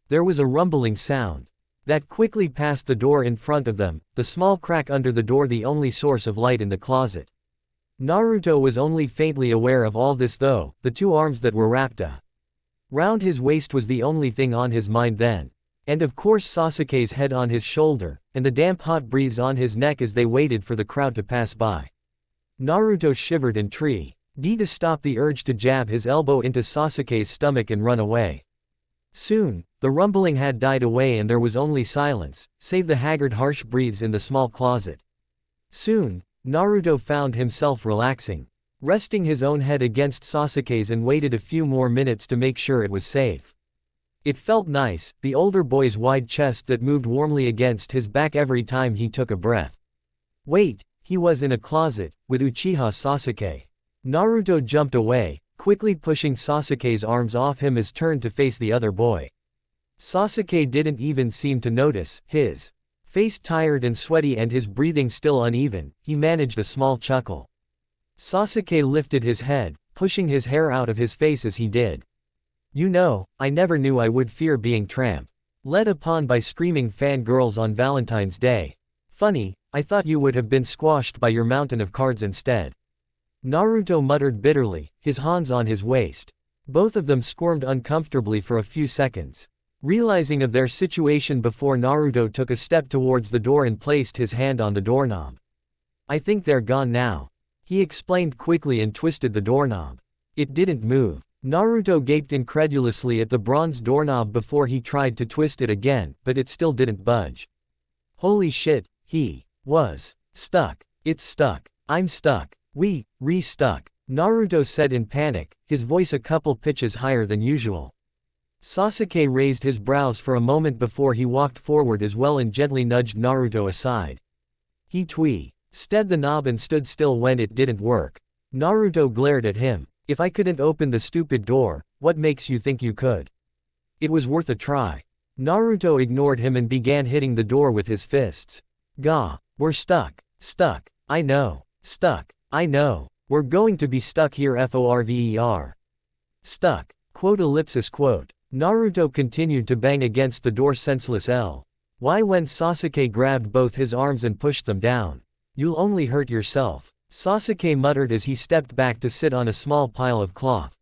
There was a rumbling sound that quickly passed the door in front of them, the small crack under the door the only source of light in the closet. Naruto was only faintly aware of all this though, the two arms that were wrapped around his waist was the only thing on his mind then. And of course Sasuke's head on his shoulder, and the damp hot breeze on his neck as they waited for the crowd to pass by. Naruto shivered and tried to stop the urge to jab his elbow into Sasuke's stomach and run away. Soon, the rumbling had died away and there was only silence, save the haggard harsh breaths in the small closet. Soon, Naruto found himself relaxing, resting his own head against Sasuke's and waited a few more minutes to make sure it was safe. It felt nice, the older boy's wide chest that moved warmly against his back every time he took a breath. Wait, he was in a closet, with Uchiha Sasuke. Naruto jumped away, quickly pushing Sasuke's arms off him as turned to face the other boy. Sasuke didn't even seem to notice, his face tired and sweaty and his breathing still uneven, he managed a small chuckle. Sasuke lifted his head, pushing his hair out of his face as he did. You know, I never knew I would fear being led upon by screaming fangirls on Valentine's Day. Funny, I thought you would have been squashed by your mountain of cards instead. Naruto muttered bitterly, his hands on his waist. Both of them squirmed uncomfortably for a few seconds, realizing of their situation before Naruto took a step towards the door and placed his hand on the doorknob. I think they're gone now, he explained quickly and twisted the doorknob. It didn't move. Naruto gaped incredulously at the bronze doorknob before he tried to twist it again, but it still didn't budge. Holy shit, he was stuck. It's stuck. I'm stuck. We re-stuck, Naruto said in panic, his voice a couple pitches higher than usual. Sasuke raised his brows for a moment before he walked forward as well and gently nudged Naruto aside. He twisted the knob and stood still when it didn't work. Naruto glared at him. If I couldn't open the stupid door, what makes you think you could? It was worth a try. Naruto ignored him and began hitting the door with his fists. Gah, we're stuck. Stuck. I know. Stuck. I know. We're going to be stuck here FORVER. Stuck. Quote. Naruto continued to bang against the door senseless Why when Sasuke grabbed both his arms and pushed them down. You'll only hurt yourself. Sasuke muttered as he stepped back to sit on a small pile of cloth.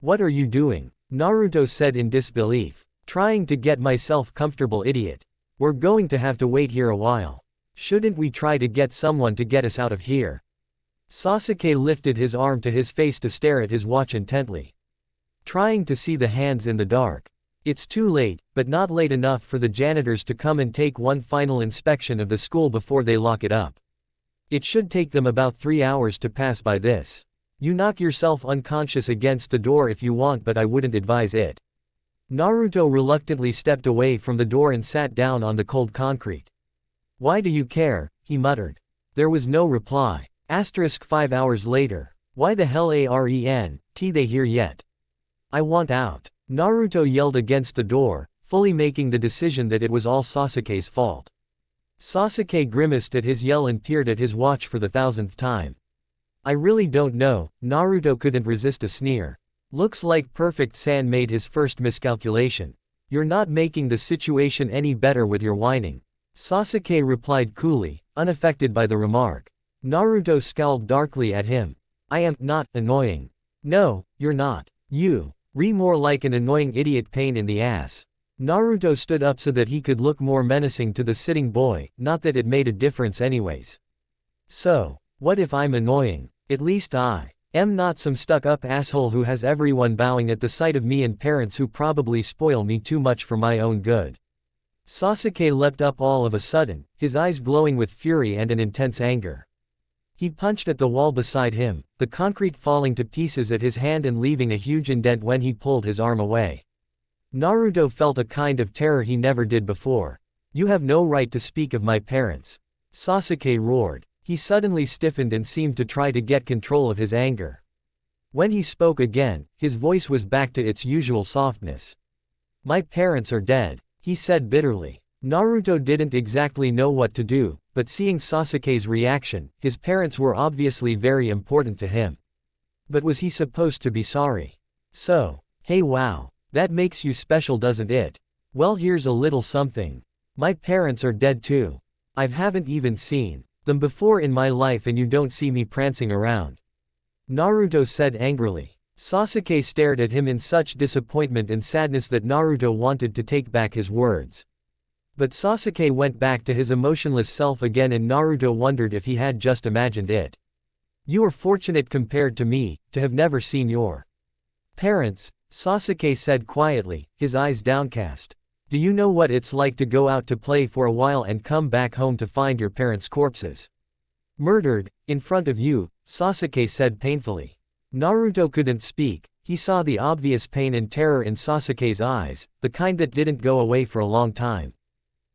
What are you doing? Naruto said in disbelief. Trying to get myself comfortable, idiot. We're going to have to wait here a while. Shouldn't we try to get someone to get us out of here? Sasuke lifted his arm to his face to stare at his watch intently, trying to see the hands in the dark. It's too late, but not late enough for the janitors to come and take one final inspection of the school before they lock it up. It should take them about 3 hours to pass by this. You knock yourself unconscious against the door if you want, but I wouldn't advise it. Naruto reluctantly stepped away from the door and sat down on the cold concrete. Why do you care? He muttered. There was no reply. 5 hours later. Why the hell aren't they here yet? I want out. Naruto yelled against the door, fully making the decision that it was all Sasuke's fault. Sasuke grimaced at his yell and peered at his watch for the 1000th time. I really don't know. Naruto couldn't resist a sneer. Looks like Perfect Saiyan made his first miscalculation. You're not making the situation any better with your whining. Sasuke replied coolly, unaffected by the remark. Naruto scowled darkly at him. I am not annoying. No, you're not. You. More like an annoying idiot pain in the ass. Naruto stood up so that he could look more menacing to the sitting boy, not that it made a difference anyways. So, what if I'm annoying? At least I am not some stuck-up asshole who has everyone bowing at the sight of me and parents who probably spoil me too much for my own good. Sasuke leapt up all of a sudden, his eyes glowing with fury and an intense anger. He punched at the wall beside him, the concrete falling to pieces at his hand and leaving a huge indent when he pulled his arm away. Naruto felt a kind of terror he never did before. You have no right to speak of my parents. Sasuke roared. He suddenly stiffened and seemed to try to get control of his anger. When he spoke again, his voice was back to its usual softness. My parents are dead, he said bitterly. Naruto didn't exactly know what to do, but seeing Sasuke's reaction, his parents were obviously very important to him. But was he supposed to be sorry? So, hey wow, that makes you special doesn't it? Well here's a little something. My parents are dead too. I haven't even seen them before in my life and you don't see me prancing around. Naruto said angrily. Sasuke stared at him in such disappointment and sadness that Naruto wanted to take back his words. But Sasuke went back to his emotionless self again and Naruto wondered if he had just imagined it. You are fortunate compared to me, to have never seen your parents, Sasuke said quietly, his eyes downcast. Do you know what it's like to go out to play for a while and come back home to find your parents' corpses murdered, in front of you? Sasuke said painfully. Naruto couldn't speak, he saw the obvious pain and terror in Sasuke's eyes, the kind that didn't go away for a long time.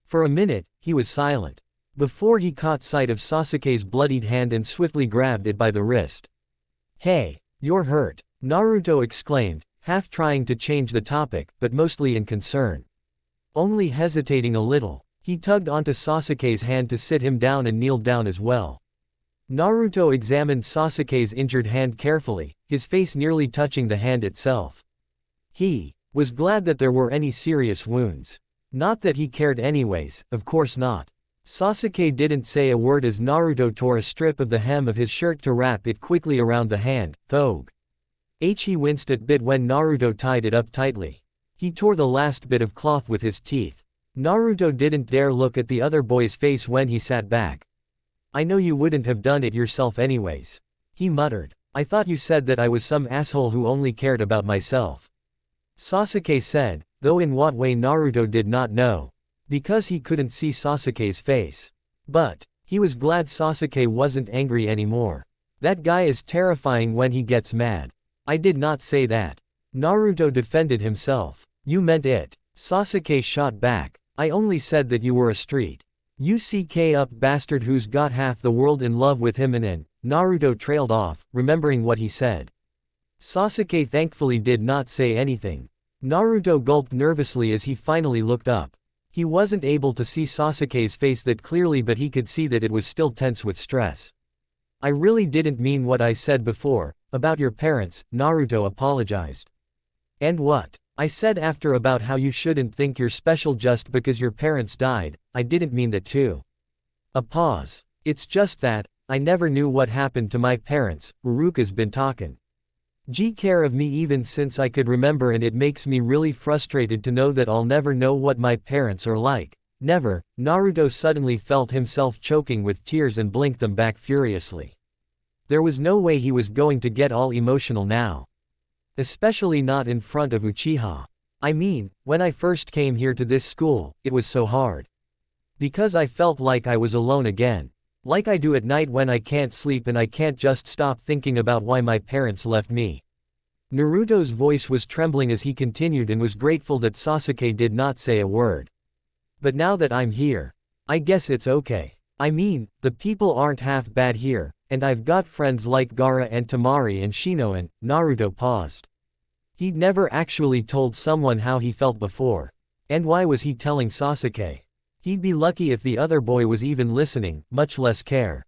For a minute, he was silent. Before he caught sight of Sasuke's bloodied hand and swiftly grabbed it by the wrist. Hey, you're hurt, Naruto exclaimed, half trying to change the topic, but mostly in concern. Only hesitating a little, he tugged onto Sasuke's hand to sit him down and kneeled down as well. Naruto examined Sasuke's injured hand carefully, his face nearly touching the hand itself. He was glad that there were any serious wounds. Not that he cared anyways, of course not. Sasuke didn't say a word as Naruto tore a strip of the hem of his shirt to wrap it quickly around the hand, though. He winced a bit when Naruto tied it up tightly. He tore the last bit of cloth with his teeth. Naruto didn't dare look at the other boy's face when he sat back. I know you wouldn't have done it yourself anyways. He muttered. I thought you said that I was some asshole who only cared about myself. Sasuke said, though in what way Naruto did not know. Because he couldn't see Sasuke's face. But he was glad Sasuke wasn't angry anymore. That guy is terrifying when he gets mad. I did not say that. Naruto defended himself. You meant it. Sasuke shot back. I only said that you were a street UCK up bastard who's got half the world in love with him and Naruto trailed off, remembering what he said. Sasuke thankfully did not say anything. Naruto gulped nervously as he finally looked up. He wasn't able to see Sasuke's face that clearly, but he could see that it was still tense with stress. I really didn't mean what I said before, about your parents, Naruto apologized. And what I said after about how you shouldn't think you're special just because your parents died, I didn't mean that too. A pause. It's just that, I never knew what happened to my parents, Uruka's been talking. Care of me even since I could remember, and it makes me really frustrated to know that I'll never know what my parents are like. Never. Naruto suddenly felt himself choking with tears and blinked them back furiously. There was no way he was going to get all emotional now. Especially not in front of Uchiha. I mean, when I first came here to this school, it was so hard. Because I felt like I was alone again. Like I do at night when I can't sleep and I can't just stop thinking about why my parents left me. Naruto's voice was trembling as he continued and was grateful that Sasuke did not say a word. But now that I'm here, I guess it's okay. I mean, the people aren't half bad here, and I've got friends like Gaara and Temari and Shinoan. Naruto paused. He'd never actually told someone how he felt before. And why was he telling Sasuke? He'd be lucky if the other boy was even listening, much less care.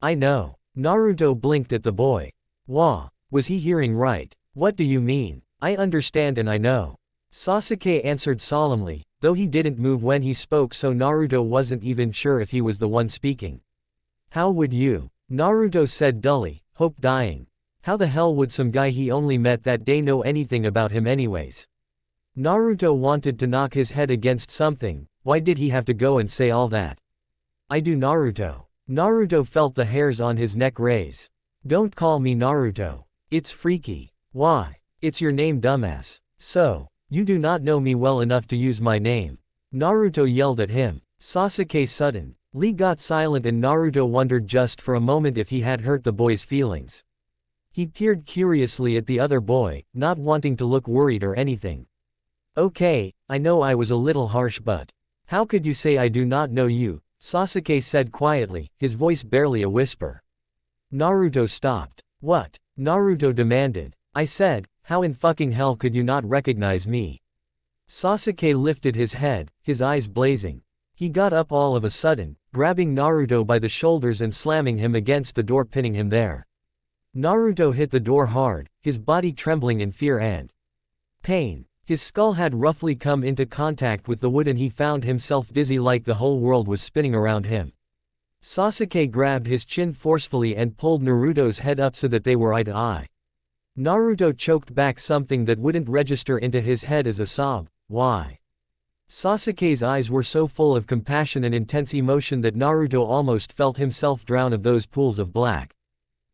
I know. Naruto blinked at the boy. Wah, was he hearing right? What do you mean? I understand and I know. Sasuke answered solemnly, though he didn't move when he spoke, so Naruto wasn't even sure if he was the one speaking. How would you? Naruto said dully, hope dying. How the hell would some guy he only met that day know anything about him anyways? Naruto wanted to knock his head against something. Why did he have to go and say all that? I do, Naruto. Naruto felt the hairs on his neck raise. Don't call me Naruto. It's freaky. Why? It's your name, dumbass. So, you do not know me well enough to use my name. Naruto yelled at him. Sasuke suddenly got silent and Naruto wondered just for a moment if he had hurt the boy's feelings. He peered curiously at the other boy, not wanting to look worried or anything. Okay, I know I was a little harsh, but how could you say I do not know you? Sasuke said quietly, his voice barely a whisper. Naruto stopped. What? Naruto demanded. I said, how in fucking hell could you not recognize me? Sasuke lifted his head, his eyes blazing. He got up all of a sudden, grabbing Naruto by the shoulders and slamming him against the door, pinning him there. Naruto hit the door hard, his body trembling in fear and pain. His skull had roughly come into contact with the wood and he found himself dizzy like the whole world was spinning around him. Sasuke grabbed his chin forcefully and pulled Naruto's head up so that they were eye to eye. Naruto choked back something that wouldn't register into his head as a sob. Why? Sasuke's eyes were so full of compassion and intense emotion that Naruto almost felt himself drown of those pools of black.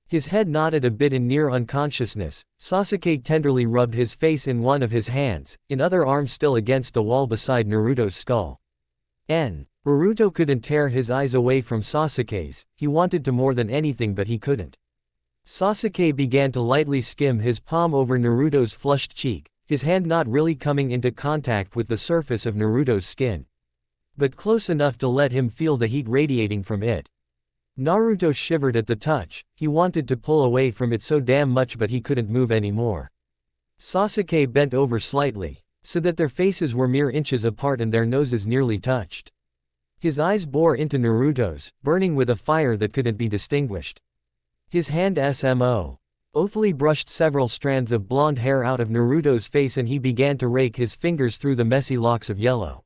His head nodded a bit in near unconsciousness. Sasuke tenderly rubbed his face in one of his hands, in other arm still against the wall beside Naruto's skull. Naruto couldn't tear his eyes away from Sasuke's. He wanted to more than anything, but he couldn't. Sasuke began to lightly skim his palm over Naruto's flushed cheek, his hand not really coming into contact with the surface of Naruto's skin, but close enough to let him feel the heat radiating from it. Naruto shivered at the touch. He wanted to pull away from it so damn much, but he couldn't move anymore. Sasuke bent over slightly, so that their faces were mere inches apart and their noses nearly touched. His eyes bore into Naruto's, burning with a fire that couldn't be distinguished. His hand smoothly brushed several strands of blonde hair out of Naruto's face and he began to rake his fingers through the messy locks of yellow.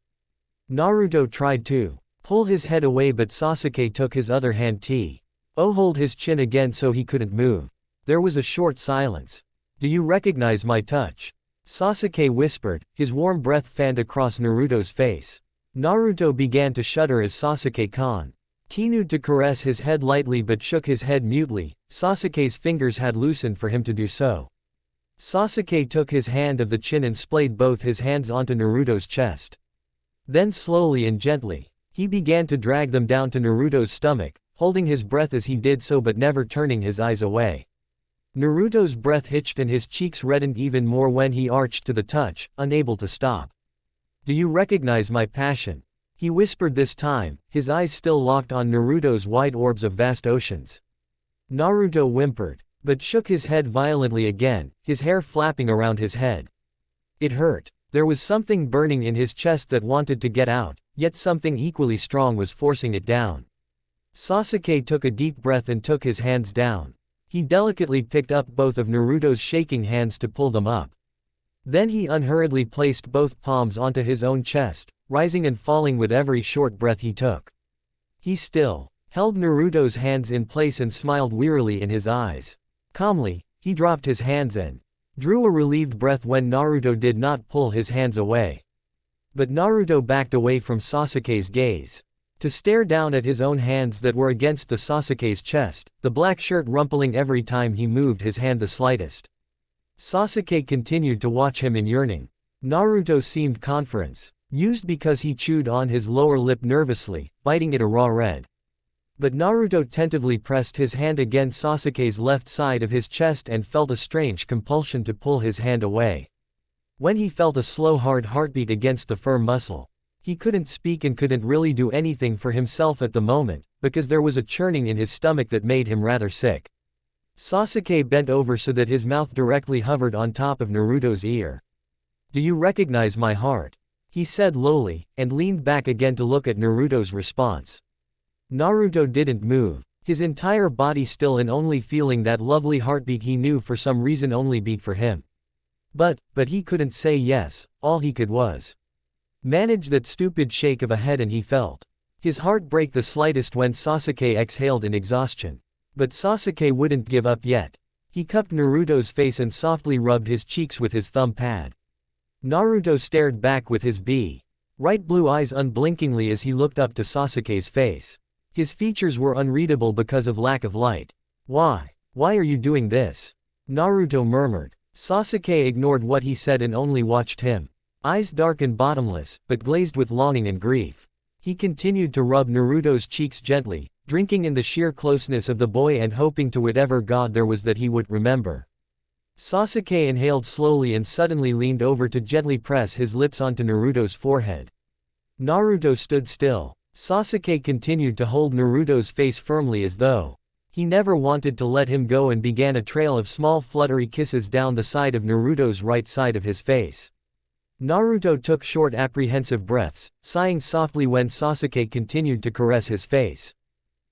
Naruto tried to pull his head away, but Sasuke took his other hand to hold his chin again so he couldn't move. There was a short silence. Do you recognize my touch? Sasuke whispered, his warm breath fanned across Naruto's face. Naruto began to shudder as Sasuke continued to caress his head lightly but shook his head mutely. Sasuke's fingers had loosened for him to do so. Sasuke took his hand of the chin and splayed both his hands onto Naruto's chest. Then slowly and gently, he began to drag them down to Naruto's stomach, holding his breath as he did so but never turning his eyes away. Naruto's breath hitched and his cheeks reddened even more when he arched to the touch, unable to stop. Do you recognize my passion? He whispered this time, his eyes still locked on Naruto's wide orbs of vast oceans. Naruto whimpered, but shook his head violently again, his hair flapping around his head. It hurt. There was something burning in his chest that wanted to get out, yet something equally strong was forcing it down. Sasuke took a deep breath and took his hands down. He delicately picked up both of Naruto's shaking hands to pull them up. Then he unhurriedly placed both palms onto his own chest, rising and falling with every short breath he took. He still held Naruto's hands in place and smiled wearily in his eyes. Calmly, he dropped his hands and drew a relieved breath when Naruto did not pull his hands away. But Naruto backed away from Sasuke's gaze, to stare down at his own hands that were against the Sasuke's chest, the black shirt rumpling every time he moved his hand the slightest. Sasuke continued to watch him in yearning. Naruto seemed confused because he chewed on his lower lip nervously, biting it a raw red. But Naruto tentatively pressed his hand against Sasuke's left side of his chest and felt a strange compulsion to pull his hand away. When he felt a slow hard heartbeat against the firm muscle, he couldn't speak and couldn't really do anything for himself at the moment, because there was a churning in his stomach that made him rather sick. Sasuke bent over so that his mouth directly hovered on top of Naruto's ear. "Do you recognize my heart?" he said lowly, and leaned back again to look at Naruto's response. Naruto didn't move, his entire body still and only feeling that lovely heartbeat he knew for some reason only beat for him. But he couldn't say yes, all he could was manage that stupid shake of a head, and he felt his heart break the slightest when Sasuke exhaled in exhaustion. But Sasuke wouldn't give up yet. He cupped Naruto's face and softly rubbed his cheeks with his thumb pad. Naruto stared back with his bright blue eyes unblinkingly as he looked up to Sasuke's face. His features were unreadable because of lack of light. Why are you doing this?" Naruto murmured. Sasuke ignored what he said and only watched him. Eyes dark and bottomless, but glazed with longing and grief. He continued to rub Naruto's cheeks gently, drinking in the sheer closeness of the boy and hoping to whatever god there was that he would remember. Sasuke inhaled slowly and suddenly leaned over to gently press his lips onto Naruto's forehead. Naruto stood still. Sasuke continued to hold Naruto's face firmly as though he never wanted to let him go, and began a trail of small fluttery kisses down the side of Naruto's right side of his face. Naruto took short apprehensive breaths, sighing softly when Sasuke continued to caress his face.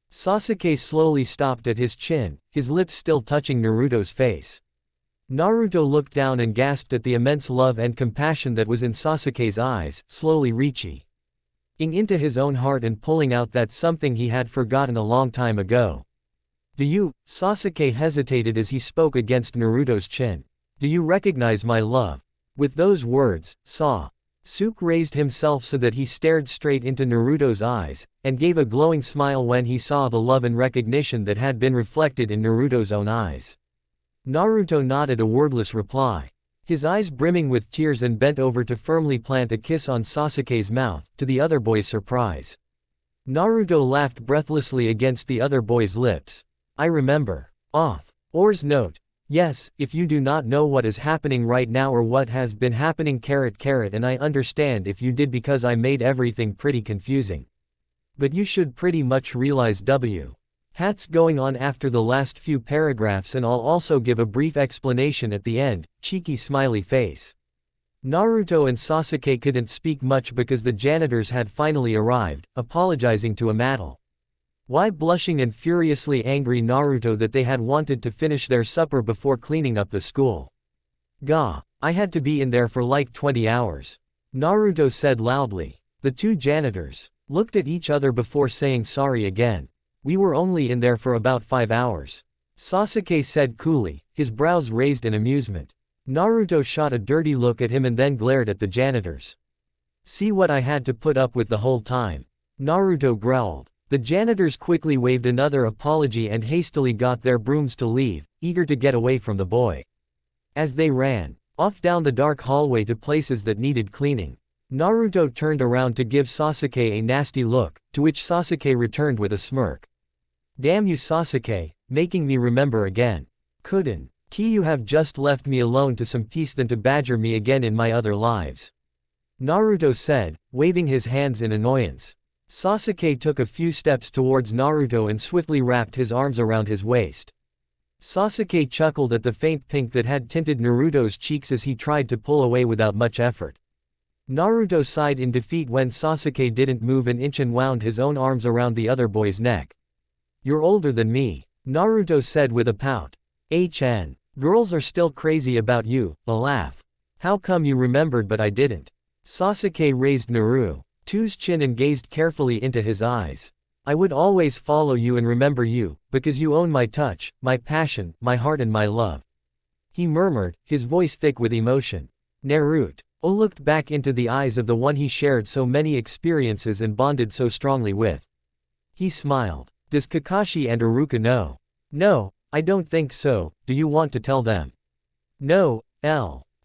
Sasuke slowly stopped at his chin, his lips still touching Naruto's face. Naruto looked down and gasped at the immense love and compassion that was in Sasuke's eyes, slowly reaching into his own heart and pulling out that something he had forgotten a long time ago. "Do you?" Sasuke hesitated as he spoke against Naruto's chin. "Do you recognize my love?" With those words, Sasuke raised himself so that he stared straight into Naruto's eyes, and gave a glowing smile when he saw the love and recognition that had been reflected in Naruto's own eyes. Naruto nodded a wordless reply, his eyes brimming with tears, and bent over to firmly plant a kiss on Sasuke's mouth, to the other boy's surprise. Naruto laughed breathlessly against the other boy's lips. "I remember. Or's note. Yes, if you do not know what is happening right now or what has been happening, and I understand if you did, because I made everything pretty confusing. But you should pretty much realize what's going on after the last few paragraphs, and I'll also give a brief explanation at the end." Cheeky smiley face. Naruto and Sasuke couldn't speak much because the janitors had finally arrived, apologizing to Amato. Why blushing and furiously angry Naruto that they had wanted to finish their supper before cleaning up the school. "Gah, I had to be in there for like 20 hours. Naruto said loudly. The two janitors looked at each other before saying sorry again. "We were only in there for about 5 hours. Sasuke said coolly, his brows raised in amusement. Naruto shot a dirty look at him and then glared at the janitors. "See what I had to put up with the whole time," Naruto growled. The janitors quickly waved another apology and hastily got their brooms to leave, eager to get away from the boy. As they ran off down the dark hallway to places that needed cleaning, Naruto turned around to give Sasuke a nasty look, to which Sasuke returned with a smirk. "Damn you, Sasuke, making me remember again. Couldn't you have just left me alone to some peace than to badger me again in my other lives?" Naruto said, waving his hands in annoyance. Sasuke took a few steps towards Naruto and swiftly wrapped his arms around his waist. Sasuke chuckled at the faint pink that had tinted Naruto's cheeks as he tried to pull away without much effort. Naruto sighed in defeat when Sasuke didn't move an inch and wound his own arms around the other boy's neck. "You're older than me," Naruto said with a pout. Girls are still crazy about you," a laugh. "How come you remembered but I didn't?" Sasuke raised Naruto's chin and gazed carefully into his eyes. "I would always follow you and remember you, because you own my touch, my passion, my heart and my love," he murmured, his voice thick with emotion. Naruto looked back into the eyes of the one he shared so many experiences and bonded so strongly with. He smiled. "Does Kakashi and Iruka know?" "No, I don't think so. Do you want to tell them?" "No,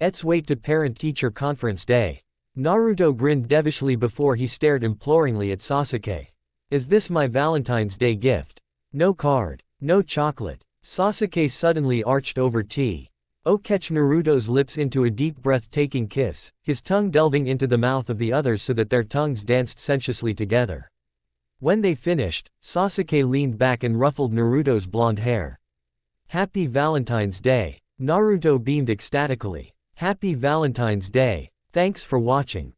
let's wait to parent-teacher conference day." Naruto grinned devishly before he stared imploringly at Sasuke. Is this my Valentine's Day gift? No card. No chocolate. Sasuke suddenly arched over T. O catch Naruto's lips into a deep breathtaking kiss, his tongue delving into the mouth of the others so that their tongues danced sensuously together. When they finished, Sasuke leaned back and ruffled Naruto's blonde hair. Happy Valentine's Day. Naruto beamed ecstatically. Happy Valentine's Day. Thanks for watching.